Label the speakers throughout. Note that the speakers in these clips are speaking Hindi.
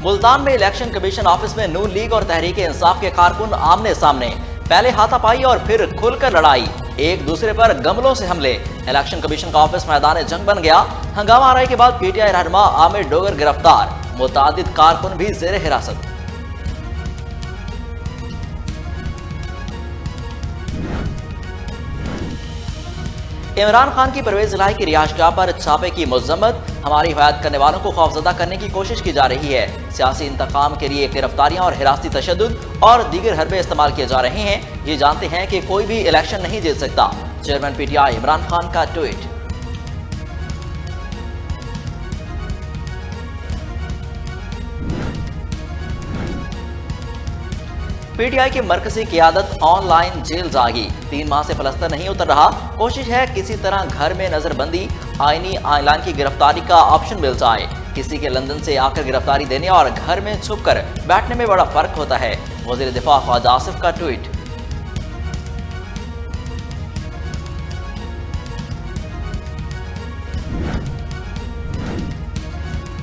Speaker 1: मुल्तान में इलेक्शन कमीशन ऑफिस में नून लीग और तहरीक इंसाफ के कारकुन आमने सामने, पहले हाथापाई और फिर खुलकर लड़ाई, एक दूसरे पर गमलों से हमले। इलेक्शन कमीशन का ऑफिस मैदान जंग बन गया। हंगामा आराई के बाद पीटीआई रहनुमा आमिर डोगर गिरफ्तार, मुतादिद कारकुन भी जेर हिरासत। इमरान खान की परवेज इलाही की रिहाइशगाह पर छापे की मजम्मत, हमारी हिमायत करने वालों को खौफजदा करने की कोशिश की जा रही है। सियासी इंतकाम के लिए गिरफ्तारियां और हिरासती तशद्दुद और दीगर हरबे इस्तेमाल किए जा रहे हैं। ये जानते हैं कि कोई भी इलेक्शन नहीं जीत सकता। चेयरमैन पीटीआई इमरान खान का ट्वीट। पीटीआई की मरकजी क़ियादत ऑनलाइन जेल जागी, 3 माह से पलस्तर नहीं उतर रहा। कोशिश है किसी तरह घर में नजरबंदी, आईनी ऐलान की गिरफ्तारी का ऑप्शन मिल जाए। किसी के लंदन से आकर गिरफ्तारी देने और घर में छुपकर बैठने में बड़ा फर्क होता है। वज़ीर दिफा ख्वाजा आसिफ का ट्वीट।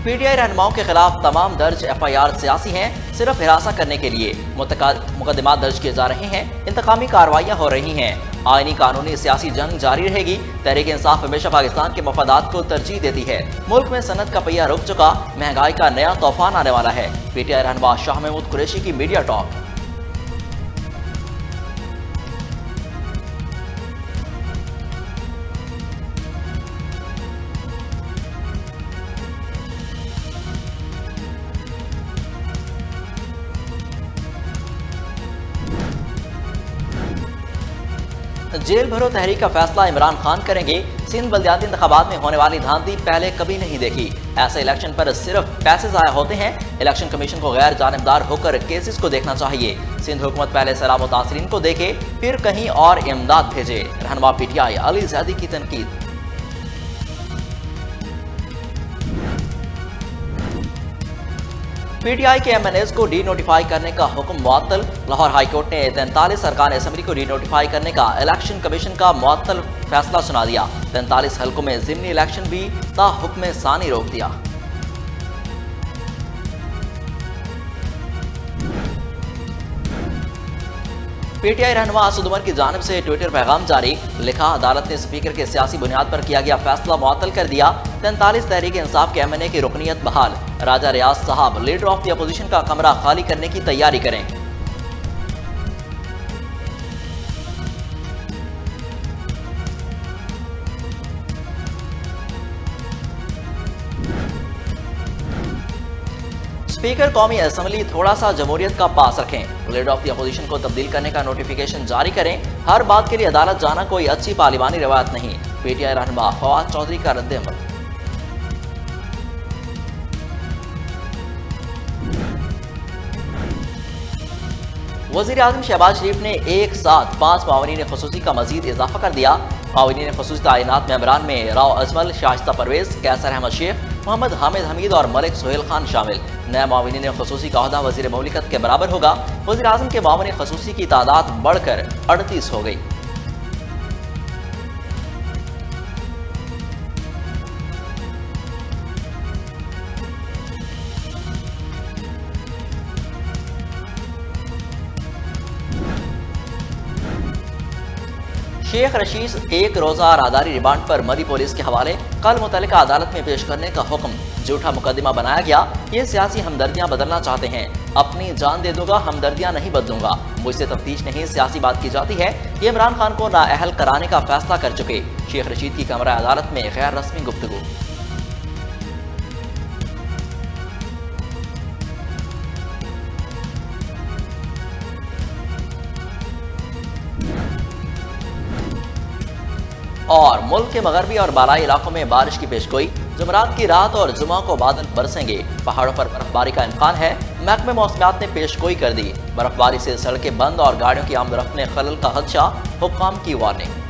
Speaker 1: पीटीआई रहनुमाओं के खिलाफ तमाम दर्ज एफआईआर सियासी हैं, सिर्फ हिरासत करने के लिए मुकदमा दर्ज किए जा रहे हैं। इंतकामी कार्रवाइयां हो रही हैं। आईनी कानूनी सियासी जंग जारी रहेगी। तहरीक इंसाफ हमेशा पाकिस्तान के मफादात को तरजीह देती है। मुल्क में सनत का पहिया रुक चुका, महंगाई का नया तूफान आने वाला है। पीटीआई रहनुमा शाह महमूद कुरैशी की मीडिया टॉक। जेल भरो तहरीक का फैसला इमरान खान करेंगे। सिंध बल्दियाती इंतखाबात में होने वाली धांधली पहले कभी नहीं देखी। ऐसे इलेक्शन पर सिर्फ पैसे ज़ाया होते हैं। इलेक्शन कमीशन को गैर जानिबदार होकर केसेस को देखना चाहिए। सिंध हुकूमत पहले सैलाब मुतासरीन को देखे, फिर कहीं और इमदाद भेजे। रहनुमा पीटीआई अली ज़ैदी की तनकीद। पीटीआई के एमएनएस को डी नोटिफाई करने का हुक्म मुअत्तल। लाहौर हाई कोर्ट ने 43 अरकान असम्बली को डी नोटिफाई करने का इलेक्शन कमीशन का मुअत्तल फैसला सुना दिया। 43 हल्कों में ज़िमनी इलेक्शन भी ता हुक्म सानी रोक दिया। पीटीआई रहनुमा असद उमर की जानिब से ट्विटर पैगाम जारी, लिखा अदालत ने स्पीकर के सियासी बुनियाद पर किया गया फैसला मुअत्तल कर दिया। 43 तहरीक इंसाफ के एमएनए की रुकनीत बहाल। राजा रियाज साहब लीडर ऑफ द अपोजिशन का कमरा खाली करने की तैयारी करें। स्पीकर कौमी असम्बली थोड़ा सा जमहूरियत का पास रखें। लीडर ऑफ द अपोजिशन को तब्दील करने का नोटिफिकेशन जारी करें। हर बात के लिए अदालत जाना कोई अच्छी पार्लिमानी रवायत नहीं। पीटीआई रहनुमा फवाद चौधरी का रद्द-ए-अमल। वज़ीर आज़म शहबाज शरीफ ने एक साथ 5 मावनीन ख़ुसूसी का मजीद इजाफा कर दिया। मावनीन ख़ुसूसी तैनात मेंबरान में राव अजमल, शाइस्ता परवेज, कैसर अहमद शेख, मोहम्मद हामिद हमीद और मलिक सुहेल खान शामिल। नए मावनीन ख़ुसूसी का ओहदा वज़ीर ममलिकत के बराबर होगा। वज़ीर आज़म के मावनीन ख़ुसूसी की तादाद बढ़कर 38 हो गई। शेख रशीद एक रोज़ा राहदारी रिमांड पर मरी पुलिस के हवाले। कल मुतल्लिका अदालत में पेश करने का हुक्म। झूठा मुकदमा बनाया गया। ये सियासी हमदर्दियां बदलना चाहते हैं। अपनी जान दे दूंगा, हमदर्दियां नहीं बदलूंगा। मुझसे तफ्तीश नहीं, सियासी बात की जाती है। ये इमरान खान को नाअहल कराने का फैसला कर चुके। शेख रशीद की कमरा अदालत में गैर रस्मी गुफ्तगू। और मुल्क के मगरबी और बालाई इलाकों में बारिश की पेशगोई। जुमेरात की रात और जुमा को बादल बरसेंगे। पहाड़ों पर बर्फबारी का इम्कान है। महकमे मौसमियात ने पेशगोई कर दी। बर्फबारी से सड़कें बंद और गाड़ियों की आमदरफ्त में खलल का खदशा। हुक्काम की वार्निंग।